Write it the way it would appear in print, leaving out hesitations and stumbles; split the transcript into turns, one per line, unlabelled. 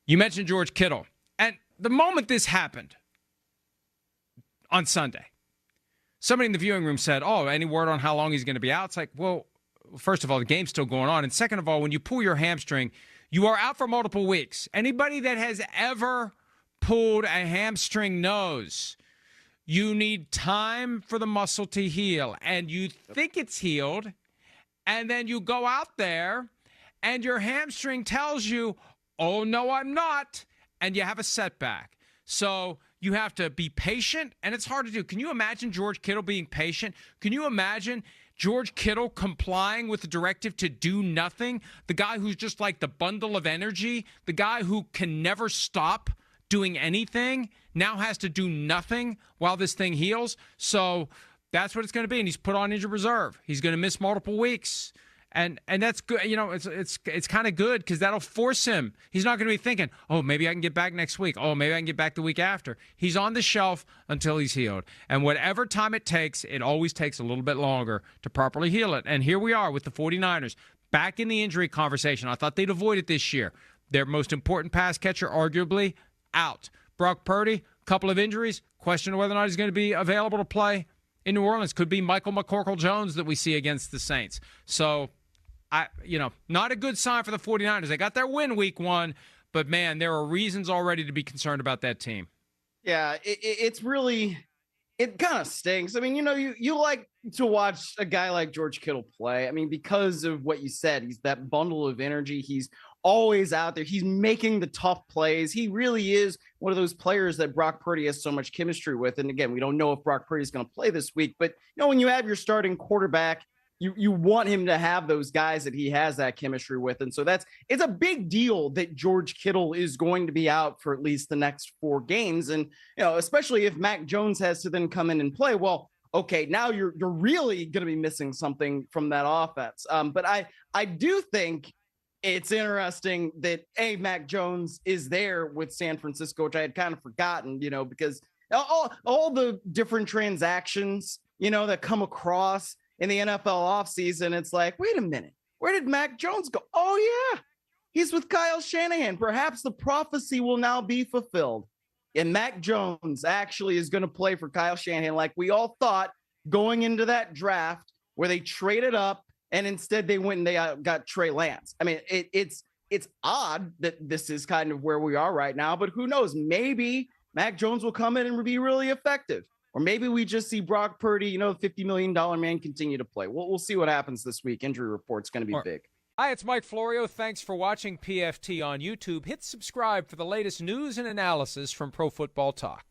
You mentioned George Kittle. And the moment this happened on Sunday, somebody in the viewing room said, oh, any word on how long he's going to be out? It's like, well, first of all, the game's still going on. And second of all, when you pull your hamstring, you are out for multiple weeks. Anybody that has ever pulled a hamstring knows you need time for the muscle to heal. And you think it's healed, and then you go out there, and your hamstring tells you, oh, no, I'm not, and you have a setback. So you have to be patient, and it's hard to do. Can you imagine George Kittle being patient? Can you imagine George Kittle complying with the directive to do nothing? The guy who's just like the bundle of energy, the guy who can never stop doing anything, now has to do nothing while this thing heals. So that's what it's going to be, and he's put on injured reserve. He's going to miss multiple weeks. And that's good. You know, it's kind of good because that'll force him. He's not going to be thinking, oh, maybe I can get back next week. Oh, maybe I can get back the week after. He's on the shelf until he's healed. And whatever time it takes, it always takes a little bit longer to properly heal it. And here we are with the 49ers back in the injury conversation. I thought they'd avoid it this year. Their most important pass catcher, arguably, out. Brock Purdy, couple of injuries. Question of whether or not he's going to be available to play in New Orleans. Could be Michael McCorkle-Jones that we see against the Saints. So, not a good sign for the 49ers. They got their win week 1, but, man, there are reasons already to be concerned about that team.
Yeah, it's really – it kind of stinks. I mean, you like to watch a guy like George Kittle play. I mean, because of what you said, he's that bundle of energy. He's always out there. He's making the tough plays. He really is one of those players that Brock Purdy has so much chemistry with. And, again, we don't know if Brock Purdy is going to play this week. But, when you have your starting quarterback – you want him to have those guys that he has that chemistry with. And so it's a big deal that George Kittle is going to be out for at least the next 4 games. And, especially if Mac Jones has to then come in and play, well, okay, now you're really going to be missing something from that offense. But I do think it's interesting that Mac Jones is there with San Francisco, which I had kind of forgotten, because all the different transactions, that come across in the NFL offseason, it's like, wait a minute, where did Mac Jones go? Oh, yeah, he's with Kyle Shanahan. Perhaps the prophecy will now be fulfilled. And Mac Jones actually is going to play for Kyle Shanahan like we all thought going into that draft where they traded up and instead they went and they got Trey Lance. I mean, it's odd that this is kind of where we are right now, but who knows? Maybe Mac Jones will come in and be really effective. Or maybe we just see Brock Purdy, the $50 million man, continue to play. We'll see what happens this week. Injury report's going to be big.
Hi, it's Mike Florio. Thanks for watching PFT on YouTube. Hit subscribe for the latest news and analysis from Pro Football Talk.